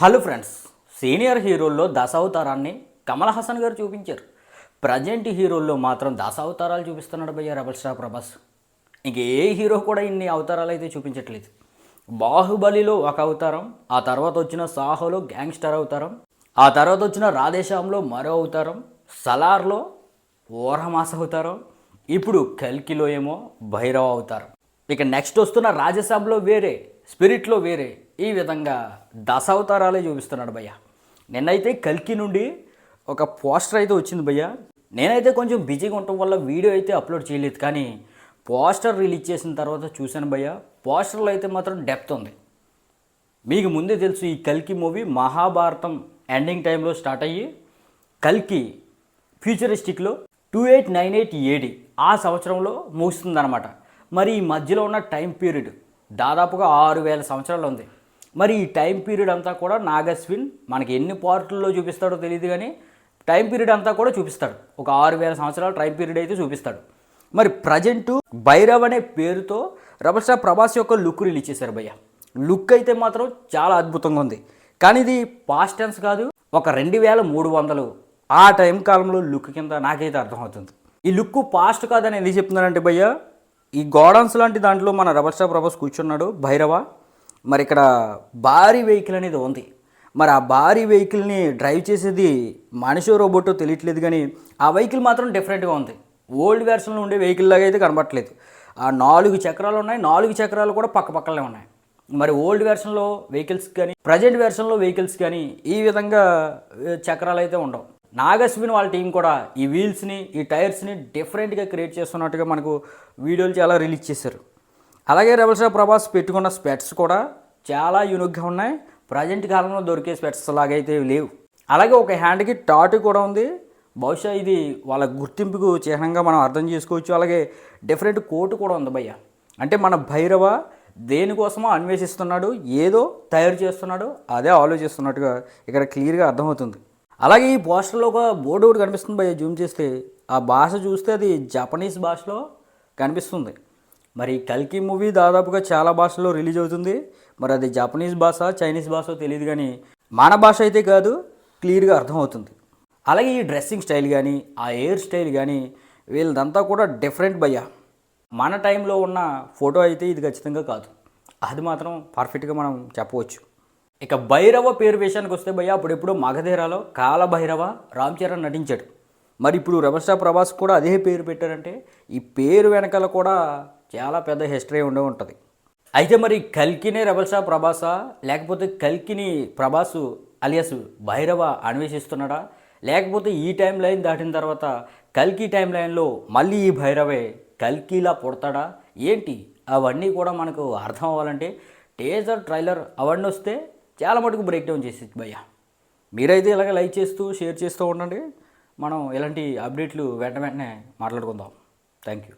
Hello friends, senior హీరోల్లో దశావతారాన్ని కమల్ హాసన్ గారు చూపించారు. ప్రజెంట్ హీరోల్లో మాత్రం దశావతారాలు చూపిస్తున్నాడు భయ్య రెబల్ స్టార్ ప్రభాస్. ఇంక ఏ హీరో కూడా ఇన్ని అవతారాలు అయితే చూపించట్లేదు. బాహుబలిలో ఒక అవతారం, ఆ తర్వాత వచ్చిన సాహోలో గ్యాంగ్స్టర్ అవతారం, ఆ తర్వాత వచ్చిన రాధేశ్యామ్లో మరో అవతారం, సలార్లో ఓరమాస అవతారం, ఇప్పుడు కల్కిలో ఏమో భైరవ అవతారం. ఇక నెక్స్ట్ వస్తున్న రాజసాబ్లో వేరే, స్పిరిట్లో వేరే, ఈ విధంగా దశావతారాలే చూపిస్తున్నాడు భయ్య. నిన్నైతే కల్కి నుండి ఒక పోస్టర్ అయితే వచ్చింది భయ్య. నేనైతే కొంచెం బిజీగా ఉండటం వల్ల వీడియో అయితే అప్లోడ్ చేయలేదు, కానీ పోస్టర్ రిలీజ్ చేసిన తర్వాత చూశాను భయ్య. పోస్టర్లో అయితే మాత్రం డెప్త్ ఉంది. మీకు ముందే తెలుసు, ఈ కల్కి మూవీ మహాభారతం ఎండింగ్ టైంలో స్టార్ట్ అయ్యి కల్కి ఫ్యూచరిస్టిక్లో 2898 ఏడి ఆ సంవత్సరంలో ముగుస్తుందన్నమాట. మరి ఈ మధ్యలో ఉన్న టైం పీరియడ్ దాదాపుగా 6000 సంవత్సరాలు ఉంది. మరి ఈ టైం పీరియడ్ అంతా కూడా నాగశ్విన్ మనకి ఎన్ని పార్ట్లలో చూపిస్తాడో తెలియదు, కానీ టైం పీరియడ్ అంతా కూడా చూపిస్తాడు. ఒక 6000 సంవత్సరాల టైం పీరియడ్ అయితే చూపిస్తాడు. మరి ప్రజెంటు భైరవ్ అనే పేరుతో రెబల్ స్టార్ ప్రభాస్ యొక్క లుక్ రిలీజ్ చేశారు భయ్య. లుక్ అయితే మాత్రం చాలా అద్భుతంగా ఉంది, కానీ ఇది పాస్ట్ టెన్స్ కాదు, ఒక 2300 ఆ టైం కాలంలో లుక్ కింద నాకైతే అర్థమవుతుంది. ఈ లుక్ పాస్ట్ కాదని ఎందుకు చెప్తున్నానంటే భయ్య, ఈ గోడౌన్స్ లాంటి దాంట్లో మన రెబల్ స్టార్ ప్రభాస్ కూర్చున్నాడు భైరవ. మరి ఇక్కడ భారీ వెహికల్ అనేది ఉంది. మరి ఆ భారీ వెహికల్ని డ్రైవ్ చేసేది మనిషో రోబోటో తెలియట్లేదు, కానీ ఆ వెహికల్ మాత్రం డిఫరెంట్గా ఉంది. ఓల్డ్ వెర్షన్లో ఉండే వెహికల్ లాగా అయితే కనబట్టలేదు. ఆ 4 చక్రాలు ఉన్నాయి, 4 చక్రాలు కూడా పక్క పక్కనే ఉన్నాయి. మరి ఓల్డ్ వెర్షన్లో వెహికల్స్ కానీ ప్రజెంట్ వెర్షన్లో వెహికల్స్ కానీ ఈ విధంగా చక్రాలు అయితే ఉండవు. నాగశ్విన్ వాళ్ళ టీం కూడా ఈ వీల్స్ని, ఈ టైర్స్ని డిఫరెంట్గా క్రియేట్ చేస్తున్నట్టుగా మనకు వీడియోలు చాలా రిలీజ్ చేశారు. అలాగే రెబల్ స్టార్ ప్రభాస్ పెట్టుకున్న స్పెట్స్ కూడా చాలా యూనిక్గా ఉన్నాయి. ప్రజెంట్ కాలంలో దొరికే స్పెట్స్ లాగైతే లేవు. అలాగే ఒక హ్యాండ్కి టాటూ కూడా ఉంది. బహుశా ఇది వాళ్ళ గుర్తింపుకు చిహ్నంగా మనం అర్థం చేసుకోవచ్చు. అలాగే డిఫరెంట్ కోటు కూడా ఉంది భయ్య. అంటే మన భైరవ దేనికోసమో అన్వేషిస్తున్నాడు, ఏదో తయారు చేస్తున్నాడు, అదే ఆలోచిస్తున్నట్టుగా ఇక్కడ క్లియర్గా అర్థమవుతుంది. అలాగే ఈ పోస్టర్లో ఒక బోర్డు ఒకటి కనిపిస్తుంది భయ్య. జూమ్ చేస్తే ఆ భాష చూస్తే అది జపనీస్ భాషలో కనిపిస్తుంది. మరి కల్కి మూవీ దాదాపుగా చాలా భాషల్లో రిలీజ్ అవుతుంది. మరి అది జపనీస్ భాష, చైనీస్ భాష తెలియదు, కానీ మన భాష అయితే కాదు, క్లియర్గా అర్థమవుతుంది. అలాగే ఈ డ్రెస్సింగ్ స్టైల్ కానీ, ఆ హెయిర్ స్టైల్ కానీ వీళ్ళదంతా కూడా డిఫరెంట్ భయ్య. మన టైంలో ఉన్న ఫోటో అయితే ఇది ఖచ్చితంగా కాదు, అది మాత్రం పర్ఫెక్ట్గా మనం చెప్పవచ్చు. ఇక భైరవ పేరు విషయానికి వస్తే భయ్య, అప్పుడెప్పుడు మగధీరాలో కాలభైరవ రామ్ చరణ్ నటించాడు. మరి ఇప్పుడు రెబల్ స్టార్ ప్రభాస్ కూడా అదే పేరు పెట్టారంటే ఈ పేరు వెనకాల కూడా చాలా పెద్ద హిస్టరీ ఉండే ఉంటుంది. అయితే మరి కల్కినే రెబల్ స్టార్ ప్రభాసా, లేకపోతే కల్కిని ప్రభాసు అలియాస్ భైరవ అన్వేషిస్తున్నాడా, లేకపోతే ఈ టైం లైన్ దాటిన తర్వాత కల్కి టైం లైన్లో మళ్ళీ ఈ భైరవే కల్కిలా పుడతాడా ఏంటి, అవన్నీ కూడా మనకు అర్థం అవ్వాలంటే టీజర్, ట్రైలర్ అవన్నీ వస్తే చాలా మటుకు బ్రేక్ డౌన్ చేసేది భయ్య. మీరైతే ఇలాగ లైక్ చేస్తూ షేర్ చేస్తూ ఉండండి. మనం ఇలాంటి అప్డేట్లు వెంటనే మాట్లాడుకుందాం. Thank you.